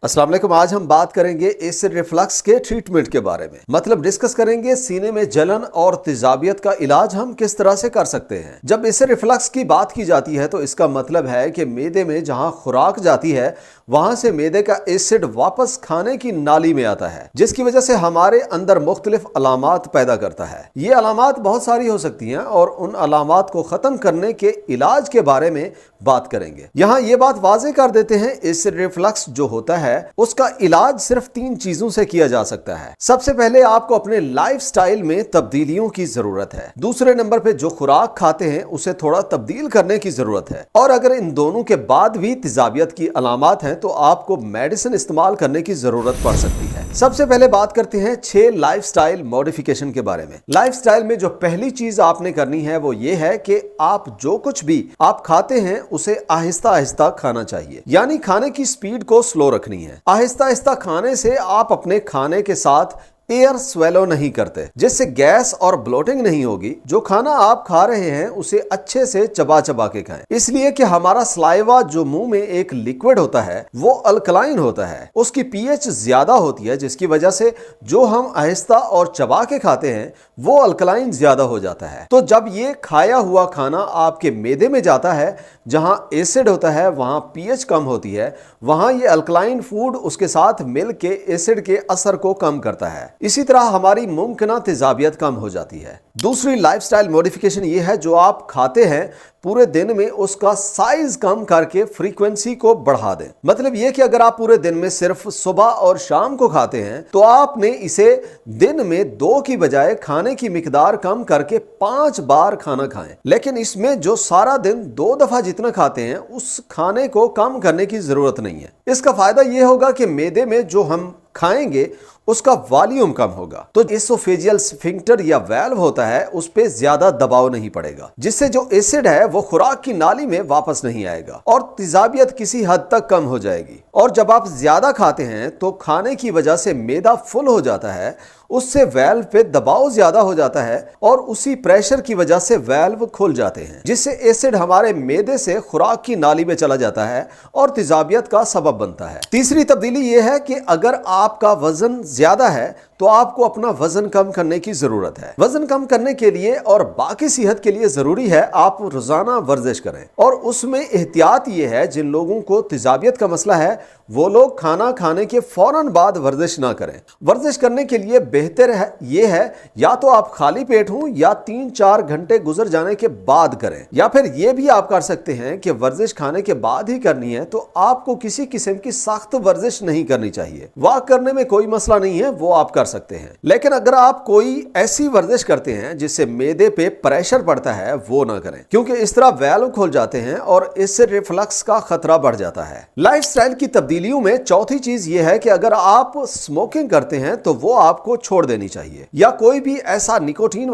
अस्सलाम वालेकुम। आज हम बात करेंगे एसिड रिफ्लक्स के ट्रीटमेंट के बारे में, मतलब डिस्कस करेंगे सीने में जलन और तेजाबियत का इलाज हम किस तरह से कर सकते हैं। जब एसिड रिफ्लक्स की बात की जाती है तो इसका मतलब है कि मैदे में जहां खुराक जाती है वहां से मैदे का एसिड वापस खाने की नाली में आता है, जिसकी वजह से हमारे अंदर मुख्तलिफ अलामात पैदा करता है। ये अलामात बहुत सारी हो सकती हैं और उन अलामात को खत्म करने के इलाज के बारे में बात करेंगे। यहाँ ये बात वाज़ेह कर देते हैं, एसिड रिफ्लक्स जो होता है उसका इलाज सिर्फ 3 चीजों से किया जा सकता है। सबसे पहले आपको अपने लाइफस्टाइल में तब्दीलियों की जरूरत है। दूसरे नंबर पे जो खुराक खाते हैं उसे थोड़ा तब्दील करने की जरूरत है। और अगर इन दोनों के बाद भी तेजाबियत की अलामात हैं तो आपको मेडिसिन इस्तेमाल करने की जरूरत पड़ सकती है। सबसे पहले बात करते हैं 6 लाइफस्टाइल मॉडिफिकेशन के बारे में। लाइफस्टाइल में जो पहली चीज आपने करनी है वो ये है कि आप जो कुछ भी आप खाते हैं उसे आहिस्ता आहिस्ता खाना चाहिए, यानी खाने की स्पीड को स्लो रखनी है। आहिस्ता आहिस्ता खाने से आप अपने खाने के साथ एयर स्वेलो नहीं करते, जिससे गैस और ब्लोटिंग नहीं होगी। जो खाना आप खा रहे हैं उसे अच्छे से चबा चबा के खाएं, इसलिए कि हमारा स्लाइवा जो मुंह में एक लिक्विड होता है वो अल्कलाइन होता है, उसकी पीएच ज्यादा होती है, जिसकी वजह से जो हम आहिस्ता और चबा के खाते हैं वो अल्कलाइन ज्यादा हो जाता है। तो जब ये खाया हुआ खाना आपके मैदे में जाता है जहां एसिड होता है वहां पीएच कम होती है, वहां ये अल्कलाइन फूड उसके साथ मिल के एसिड के असर को कम करता है। इसी तरह हमारी मुमकिन तेजाबियत कम हो जाती है। दूसरी लाइफस्टाइल मॉडिफिकेशन ये है, जो आप खाते हैं पूरे दिन में उसका साइज कम करके फ्रीक्वेंसी को बढ़ा दें। मतलब ये कि अगर आप पूरे दिन में सिर्फ सुबह और शाम को खाते हैं तो आपने इसे दिन में 2 की बजाय खाने की मिकदार कम करके 5 बार खाना खाएं। लेकिन इसमें जो सारा दिन 2 दफा जितना खाते हैं उस खाने को कम करने की जरूरत नहीं है। इसका फायदा यह होगा कि मैदे में जो हम खाएंगे उसका वॉल्यूम कम होगा, तो एसोफेजियल स्फिंक्टर या वाल्व होता है उस पे ज्यादा दबाव नहीं पड़ेगा, जिससे जो एसिड है वो खुराक की नाली में वापस नहीं आएगा और तेजाबियत किसी हद तक कम हो जाएगी। और जब आप ज्यादा खाते हैं तो खाने की वजह से मैदा फुल हो जाता है, उससे वाल्व पे दबाव ज्यादा हो जाता है और उसी प्रेशर की वजह से वाल्व खुल जाते हैं, जिससे एसिड हमारे मैदे से खुराक की नाली में चला जाता है और तेजाबियत का सबब बनता है। तीसरी तब्दीली यह है कि अगर आपका वजन ज्यादा है तो आपको अपना वजन कम करने की जरूरत है। वजन कम करने के लिए और बाकी सेहत के लिए जरूरी है आप रोजाना वर्जिश करें, और उसमें एहतियात ये है जिन लोगों को तेजाबियत का मसला है वो लोग खाना खाने के फौरन बाद वर्जिश ना करें। वर्जिश करने के लिए बेहतर है ये है या तो आप खाली पेट हों या 3-4 घंटे गुजर जाने के बाद करें, या फिर ये भी आप कर सकते हैं कि वर्जिश खाने के बाद ही करनी है तो आपको किसी किस्म की सख्त वर्जिश नहीं करनी चाहिए। वॉक करने में कोई मसला नहीं है, वो आप कर सकते हैं। लेकिन अगर आप कोई ऐसी वर्जिश करते हैं जिससे मैदे पे प्रेशर पड़ता है वो ना करें, क्योंकि इस तरह वाल्व खुल जाते हैं और एसिड रिफ्लक्स का खतरा बढ़ जाता है। लाइफस्टाइल की तब्दीलियों में चौथी चीज ये है कि अगर आप स्मोकिंग करते हैं तो वो आपको छोड़ देनी चाहिए, या कोई भी ऐसी निकोटीन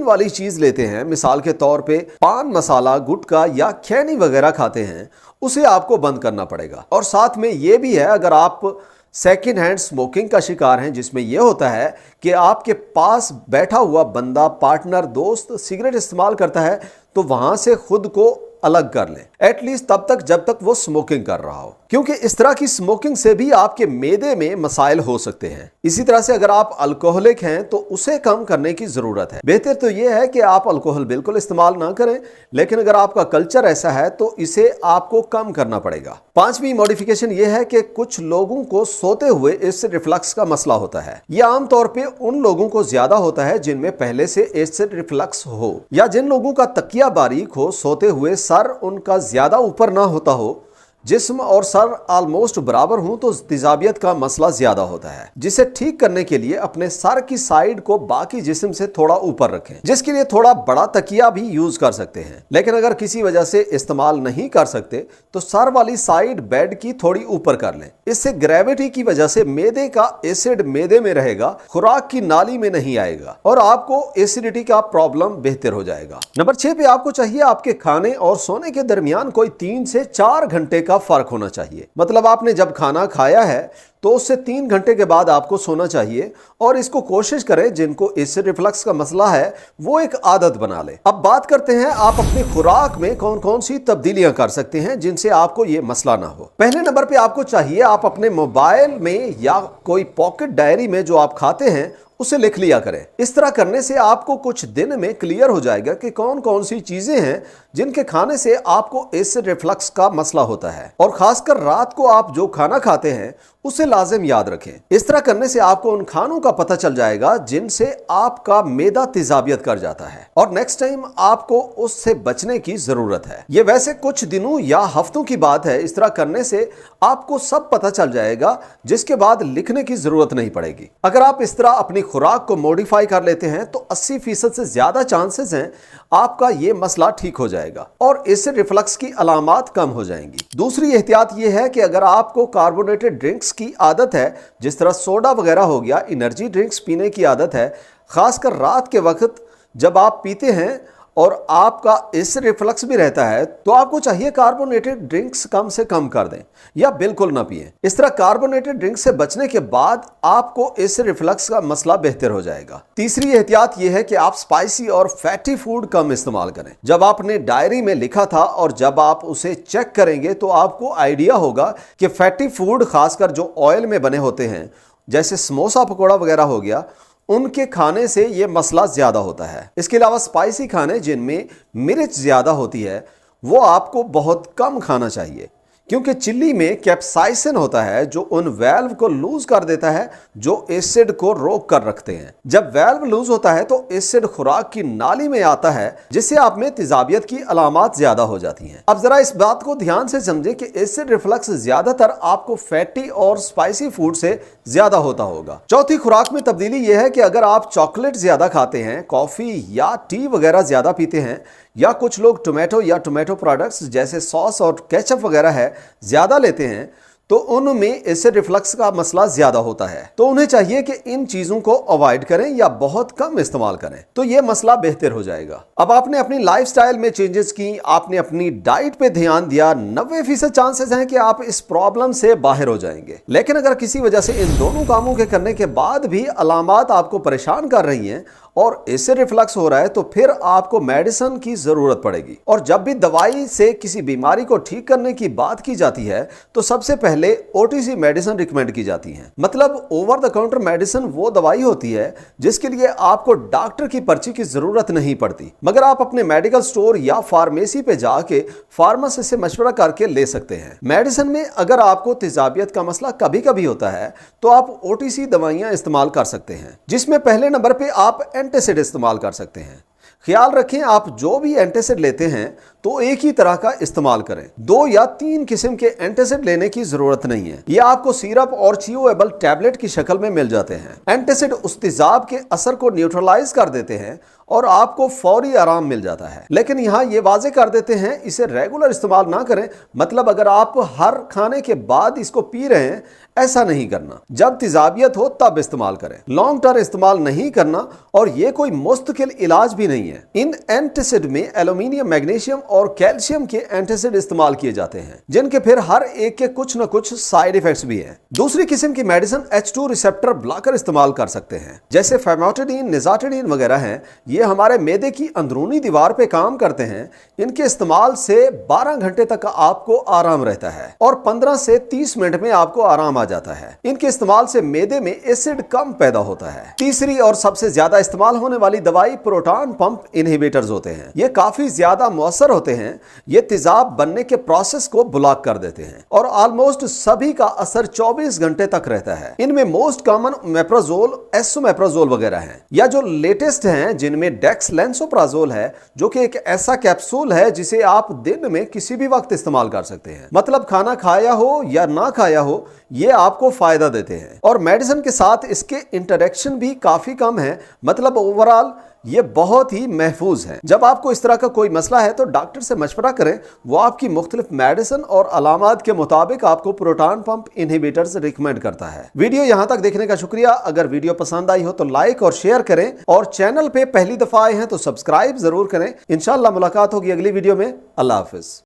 वाली चीज लेते हैं, मिसाल के तौर पे पान मसाला, गुटखा या खैनी वगैरह खाते हैं, उसे आपको बंद करना पड़ेगा। और साथ में ये भी है, अगर आप सेकेंड हैंड स्मोकिंग का शिकार हैं जिसमें यह होता है कि आपके पास बैठा हुआ बंदा, पार्टनर, दोस्त सिगरेट इस्तेमाल करता है तो वहां से खुद को अलग कर लें, एटलीस्ट तब तक जब तक वो स्मोकिंग कर रहा हो, क्योंकि इस तरह की स्मोकिंग से भी आपके मैदे में मसाइल हो सकते हैं। इसी तरह से अगर आप अल्कोहलिक हैं तो उसे कम करने की जरूरत है। बेहतर तो यह है कि आप अल्कोहल बिल्कुल इस्तेमाल ना करें, लेकिन अगर आपका कल्चर ऐसा है तो इसे आपको कम करना पड़ेगा। 5वीं मॉडिफिकेशन यह है कि कुछ लोगों को सोते हुए एसिड रिफ्लक्स का मसला होता है। यह आमतौर पर उन लोगों को ज्यादा होता है जिनमें पहले से एसिड रिफ्लक्स हो, या जिन लोगों का तकिया बारीक हो, सोते हुए सर उनका ज्यादा ऊपर ना होता हो, जिस्म और सर ऑलमोस्ट बराबर हूं तो तेजाबियत का मसला ज्यादा होता है, जिसे ठीक करने के लिए अपने सर की साइड को बाकी जिस्म से थोड़ा ऊपर रखें, जिसके लिए थोड़ा बड़ा तकिया भी यूज कर सकते हैं। लेकिन अगर किसी वजह से इस्तेमाल नहीं कर सकते तो सर वाली साइड बेड की थोड़ी ऊपर कर लें। इससे ग्रेविटी की वजह से मैदे का एसिड मैदे में रहेगा, खुराक की नाली में नहीं आएगा और आपको एसिडिटी का प्रॉब्लम बेहतर हो जाएगा। नंबर 6 पे आपको चाहिए आपके खाने और सोने के दरमियान कोई 3 से 4 घंटे का का फर्क होना चाहिए। मतलब आपने जब खाना खाया है तो उससे 3 घंटे के बाद आपको सोना चाहिए, और इसको कोशिश करें जिनको एसिड रिफ्लक्स का मसला है वो एक आदत बना ले। अब बात करते हैं आप अपनी खुराक में कौन कौन सी तब्दीलियां कर सकते हैं जिनसे आपको ये मसला ना हो। पहले नंबर पे आपको चाहिए आप अपने मोबाइल में या कोई पॉकेट डायरी में जो आप खाते हैं उसे लिख लिया करें। इस तरह करने से आपको कुछ दिन में क्लियर हो जाएगा कि कौन कौन सी चीजें हैं जिनके खाने से आपको एसिड रिफ्लक्स का मसला होता है, और खासकर रात को आप जो खाना खाते हैं उसे लाजिम याद रखें। इस तरह करने से आपको उन खानों का पता चल जाएगा जिनसे आपका मैदा तेजाबियत कर जाता है, और नेक्स्ट टाइम आपको उससे बचने की जरूरत है। ये वैसे कुछ दिनों या हफ्तों की बात है। इस तरह करने से आपको सब पता चल जाएगा, जिसके बाद लिखने की जरूरत नहीं पड़ेगी। अगर आप इस तरह अपनी खुराक को मॉडिफाई कर लेते हैं तो 80% से ज्यादा चांसेस हैं आपका ये मसला ठीक हो जाएगा और एसिड रिफ्लक्स की अलामात कम हो जाएंगी। दूसरी एहतियात ये है कि अगर आपको कार्बोनेटेड ड्रिंक्स की आदत है, जिस तरह सोडा वगैरह हो गया, एनर्जी ड्रिंक्स पीने की आदत है, खासकर रात के वक्त जब आप पीते हैं और आपका एसिड रिफ्लक्स भी रहता है, तो आपको चाहिए कार्बोनेटेड ड्रिंक्स कम से कम कर दें या बिल्कुल ना पिएं। इस तरह कार्बोनेटेड ड्रिंक्स से बचने के बाद आपको एसिड रिफ्लक्स का मसला बेहतर हो जाएगा। तीसरी एहतियात यह है कि आप स्पाइसी और फैटी फूड कम इस्तेमाल करें। जब आपने डायरी में लिखा था और जब आप उसे चेक करेंगे तो आपको आइडिया होगा कि फैटी फूड, खासकर जो ऑयल में बने होते हैं जैसे समोसा पकौड़ा वगैरह हो गया, उनके खाने से ये मसला ज्यादा होता है। इसके अलावा स्पाइसी खाने जिनमें मिर्च ज्यादा होती है वो आपको बहुत कम खाना चाहिए, क्योंकि चिल्ली में कैप्साइसिन होता है जो उन वेल्व को लूज कर देता है जो एसिड को रोक कर रखते हैं। जब वेल्व लूज होता है तो एसिड खुराक की नाली में आता है, जिससे आप में तेजाबियत की अलामात ज्यादा हो जाती हैं। अब जरा इस बात को ध्यान से समझें कि एसिड रिफ्लक्स ज्यादातर आपको फैटी और स्पाइसी फूड से ज्यादा होता होगा। चौथी खुराक में तब्दीली यह है कि अगर आप चॉकलेट ज्यादा खाते हैं, कॉफी या टी वगैरह ज्यादा पीते हैं, या कुछ लोग टोमेटो या टोमेटो प्रोडक्ट्स जैसे सॉस और केचप वगैरह है ज्यादा लेते हैं, तो उनमें एसिड रिफ्लक्स का मसला ज्यादा होता है। तो उन्हें चाहिए कि इन चीजों को अवॉइड करें या बहुत कम इस्तेमाल करें, तो यह मसला बेहतर हो जाएगा। अब आपने अपनी लाइफस्टाइल में चेंजेस की, आपने अपनी डाइट पे ध्यान दिया, 90% चांसेस हैं कि आप इस प्रॉब्लम से बाहर हो जाएंगे। लेकिन अगर किसी वजह से इन दोनों कामों के करने के बाद भी अलामात आपको परेशान कर रही हैं और एसिड रिफ्लक्स हो रहा है, तो फिर आपको मेडिसिन की जरूरत पड़ेगी। और जब भी दवाई से किसी बीमारी को ठीक करने की बात की जाती है तो सबसे पहले ओटीसी मेडिसिन रिकमेंड की जाती है। मतलब ओवर द काउंटर मेडिसिन वो दवाई होती है जिसके लिए आपको डॉक्टर की पर्ची की जरूरत नहीं पड़ती, मगर आप अपने मेडिकल स्टोर या फार्मेसी पे जाके फार्मासिस्ट से मशवरा करके ले सकते हैं। मेडिसिन में अगर आपको तेजाबियत का मसला कभी कभी होता है तो आप ओटीसी दवाइयां इस्तेमाल कर सकते हैं, जिसमें पहले नंबर पे आप एंटासिड इस्तेमाल कर सकते हैं। ख्याल रखें आप जो भी एंटासिड लेते हैं तो एक ही तरह का इस्तेमाल करें। 2 या 3 किस्म के एंटासिड लेने की जरूरत नहीं है। ये आपको सिरप और चियोएबल टैबलेट की शक्ल में मिल जाते हैं। एंटासिड उस तेजाब के असर को न्यूट्रलाइज कर देते हैं और आपको फौरी आराम मिल जाता है। लेकिन यहाँ ये वाजे कर देते हैं इसे रेगुलर इस्तेमाल ना करें। मतलब अगर आप हर खाने के बाद इसको पी रहे हैं, ऐसा नहीं करना। जब तेजाबियत हो तब इस्तेमाल करें, लॉन्ग टर्म इस्तेमाल नहीं करना। और ये कोई मुस्तकिल इलाज भी नहीं है। इन एंटासिड में एल्यूमिनियम, मैग्नीशियम और कैल्शियम के एंटासिड इस्तेमाल किए जाते हैं, जिनके फिर हर एक के कुछ न कुछ साइड इफेक्ट्स भी हैं। दूसरी किस्म की मेडिसिन H2 रिसेप्टर ब्लॉकर इस्तेमाल कर सकते हैं, जैसे फेमोटिडीन, निजाटिडीन वगैरह हैं। ये हमारे मैदे की अंदरूनी दीवार पे काम करते हैं। इनके इस्तेमाल से 12 घंटे तक आपको आराम रहता है और 15 से 30 मिनट में आपको आराम आ जाता है। इनके इस्तेमाल से मैदे में एसिड कम पैदा होता है। तीसरी और सबसे ज्यादा इस्तेमाल होने वाली दवाई प्रोटॉन पंप इनहिबिटर्स होते हैं। ये काफी ज्यादा मुअस्सर होते हैं। ये तेजाब बनने के प्रोसेस को ब्लॉक कर देते हैं और ऑलमोस्ट सभी का असर 24 घंटे तक रहता है। इनमें मोस्ट कॉमन मेप्राजोल, एसोमेप्राजोल वगैरह हैं, या जो लेटेस्ट हैं जिनमें डेक्सलेंसोप्राजोल है, जो कि एक ऐसा कैप्सूल है जिसे आप दिन में किसी भी वक्त इस्तेमाल कर सकते हैं। मतलब खाना खाया हो या ना खाया हो, ये आपको फायदा देते हैं। और मेडिसिन के साथ इसके इंटरेक्शन भी काफी कम है। मतलब ओवरऑल ये बहुत ही महफूज है। जब आपको इस तरह का कोई मसला है तो डॉक्टर से मशवरा करें। वो आपकी मुख्तलिफ मेडिसिन और अलामात के मुताबिक आपको प्रोटॉन पंप इनहिबिटर्स रिकमेंड करता है। वीडियो यहाँ तक देखने का शुक्रिया। अगर वीडियो पसंद आई हो तो लाइक और शेयर करें, और चैनल पे पहली दफा आए हैं तो सब्सक्राइब जरूर करें। इंशाअल्लाह मुलाकात होगी अगली वीडियो में। अल्लाह हाफिज।